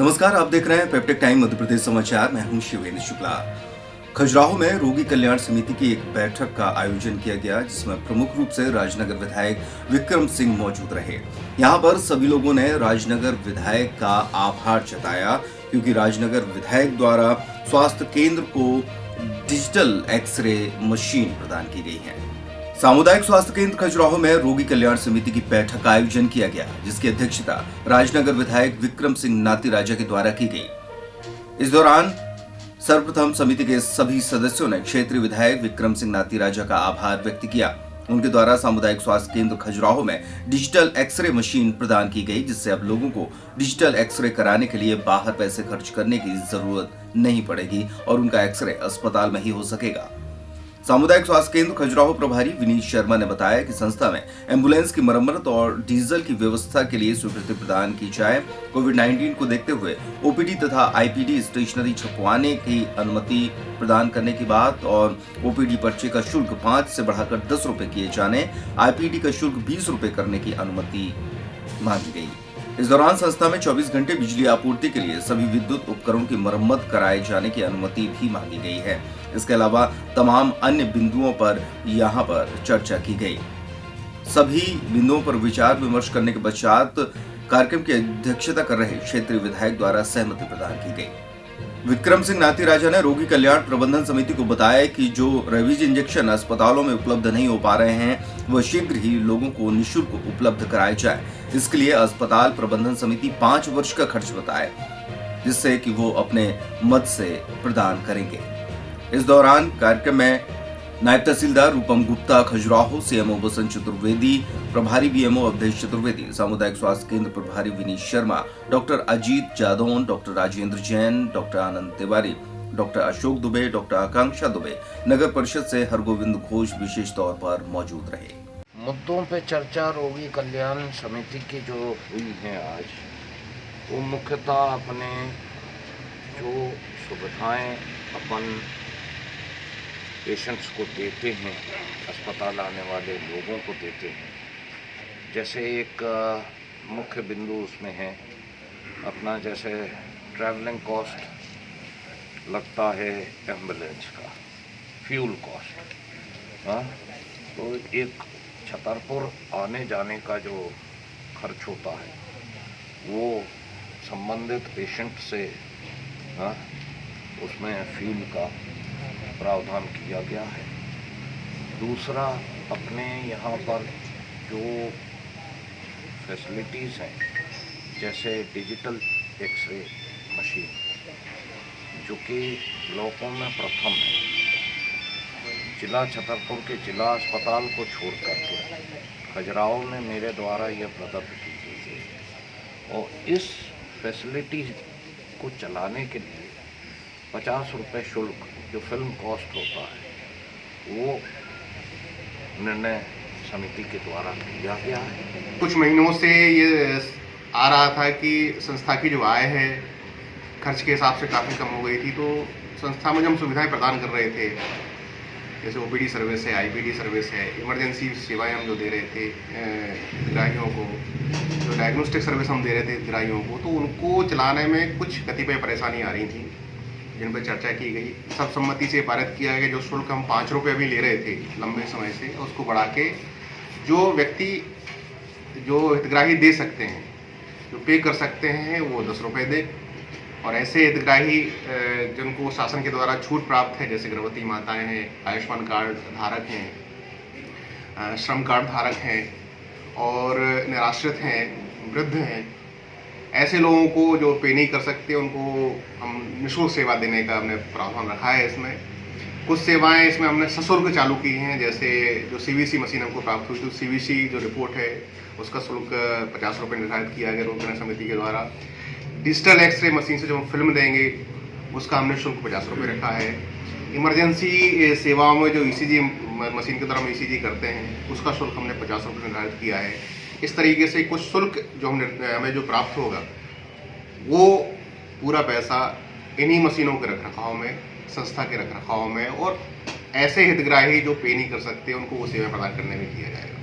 नमस्कार, आप देख रहे हैं पेप्टेक टाइम मध्य प्रदेश समाचार। मैं हूं शिवेंद्र शुक्ला। खजुराहो में रोगी कल्याण समिति की एक बैठक का आयोजन किया गया, जिसमें प्रमुख रूप से राजनगर विधायक विक्रम सिंह मौजूद रहे। यहां पर सभी लोगों ने राजनगर विधायक का आभार जताया, क्योंकि राजनगर विधायक द्वारा स्वास्थ्य केंद्र को डिजिटल एक्सरे मशीन प्रदान की गई है। सामुदायिक स्वास्थ्य केंद्र खजुराहो में रोगी कल्याण समिति की बैठक का आयोजन किया गया, जिसकी अध्यक्षता राजनगर विधायक विक्रम सिंह नातीराजा के द्वारा की गई। इस दौरान सर्वप्रथम समिति के सभी सदस्यों ने क्षेत्रीय विधायक विक्रम सिंह नातीराजा का आभार व्यक्त किया। उनके द्वारा सामुदायिक स्वास्थ्य केंद्र खजुराहो में डिजिटल एक्सरे मशीन प्रदान की गई, जिससे अब लोगों को डिजिटल एक्सरे कराने के लिए बाहर पैसे खर्च करने की जरूरत नहीं पड़ेगी और उनका एक्सरे अस्पताल में ही हो सकेगा। सामुदायिक स्वास्थ्य केंद्र खजुराहो प्रभारी विनीत शर्मा ने बताया कि संस्था में एम्बुलेंस की मरम्मत और डीजल की व्यवस्था के लिए स्वीकृति प्रदान की जाए। कोविड-19 को देखते हुए ओपीडी तथा आईपीडी स्टेशनरी छपवाने की अनुमति प्रदान करने की बात और ओपीडी पर्चे का शुल्क 5 से बढ़ाकर 10 रुपए किए जाने, आईपीडी का शुल्क 20 रुपए करने की अनुमति मांगी गई। इस दौरान संस्था में 24 घंटे बिजली आपूर्ति के लिए सभी विद्युत उपकरणों की मरम्मत कराए जाने की अनुमति भी मांगी गई है। इसके अलावा तमाम अन्य बिंदुओं पर यहां पर चर्चा की गई। सभी बिंदुओं पर विचार विमर्श करने के पश्चात कार्यक्रम की अध्यक्षता कर रहे क्षेत्रीय विधायक द्वारा सहमति प्रदान की गई। विक्रम सिंह नातीराजा ने रोगी कल्याण प्रबंधन समिति को बताया कि जो रेबीज इंजेक्शन अस्पतालों में उपलब्ध नहीं हो पा रहे हैं, वह शीघ्र ही लोगों को निःशुल्क उपलब्ध कराए जाए। इसके लिए अस्पताल प्रबंधन समिति 5 वर्ष का खर्च बताए, जिससे कि वो अपने मत से प्रदान करेंगे। इस दौरान कार्यक्रम में नायब तहसीलदार रूपम गुप्ता खजुराहो, सीएमओ बसंत चतुर्वेदी, प्रभारी बीएमओ अवधेश चतुर्वेदी, सामुदायिक स्वास्थ्य केंद्र प्रभारी Vineet Sharma, doctor Ajit Jadaun, doctor Rajendra Jain, doctor Anand Tiwari, doctor Ashok Dubey, doctor Akanksha Dubey, नगर परिषद से हरगोविंद घोष विशेष तौर पर मौजूद रहे। मुद्दों पे चर्चा रोगी कल्याण समिति की जो हुई है आज, वो मुख्यतः अपने जो सुविधाएं अपन पेशेंट्स को देते हैं, अस्पताल आने वाले लोगों को देते हैं, जैसे एक मुख्य बिंदु उसमें है अपना, जैसे ट्रैवलिंग कॉस्ट लगता है एम्बुलेंस का, फ्यूल कॉस्ट, हाँ, तो एक छतरपुर आने जाने का जो खर्च होता है वो संबंधित पेशेंट से, हाँ, उसमें फ्यूल का प्रावधान किया गया है। दूसरा, अपने यहाँ पर जो फैसिलिटीज़ हैं, जैसे डिजिटल एक्सरे मशीन, जो कि ब्लॉकों में प्रथम है, जिला छतरपुर के जिला अस्पताल को छोड़ करके खजुराहो में मेरे द्वारा यह प्रदत्त की गई है। और इस फैसिलिटी को चलाने के लिए 50 रुपये शुल्क जो फिल्म कॉस्ट होता है, वो निर्णय समिति के द्वारा लिया गया है। कुछ महीनों से ये आ रहा था कि संस्था की जो आय है खर्च के हिसाब से काफ़ी कम हो गई थी, तो संस्था में जो हम सुविधाएं प्रदान कर रहे थे, जैसे ओपीडी सर्विस है, आईपीडी सर्विस है, इमरजेंसी सेवाएं हम जो दे रहे थे हितग्राहियों को, जो डायग्नोस्टिक सर्विस हम दे रहे थे हितग्राहियों को, तो उनको चलाने में कुछ कतिपय परेशानी आ रही थी, जिन पर चर्चा की गई। सर्वसम्मति से पारित किया गया जो शुल्क हम 5 रुपये अभी ले रहे थे लंबे समय से, उसको बढ़ा के जो व्यक्ति जो हितग्राही दे सकते हैं, जो पे कर सकते हैं, वो 10 रुपये दे। और ऐसे हितग्राही जिनको शासन के द्वारा छूट प्राप्त है, जैसे गर्भवती माताएं हैं, आयुष्मान कार्ड धारक हैं, श्रम कार्ड धारक हैं और निराश्रित हैं, वृद्ध हैं, ऐसे लोगों को जो पे नहीं कर सकते, उनको हम निःशुल्क सेवा देने का हमने प्रावधान रखा है। इसमें कुछ सेवाएं इसमें हमने सशुल्क चालू की हैं, जैसे जो सीवीसी मशीन हमको प्राप्त हुई, तो सीवीसी जो रिपोर्ट है उसका शुल्क 50 रुपये निर्धारित किया गया रोगी कल्याण समिति के द्वारा। डिजिटल एक्सरे मशीन से जो हम फिल्म देंगे उसका हमने शुल्क 50 रुपये रखा है। इमरजेंसी सेवाओं में जो ईसीजी मशीन के द्वारा हम ईसीजी करते हैं, उसका शुल्क हमने 50 रुपये निर्धारित किया है। इस तरीके से कुछ शुल्क जो हमें जो प्राप्त होगा, वो पूरा पैसा इन्हीं मशीनों के रखरखाव में, संस्था के रखरखाव में, और ऐसे हितग्राही जो पे नहीं कर सकते उनको वो सेवा प्रदान करने में किया जाएगा।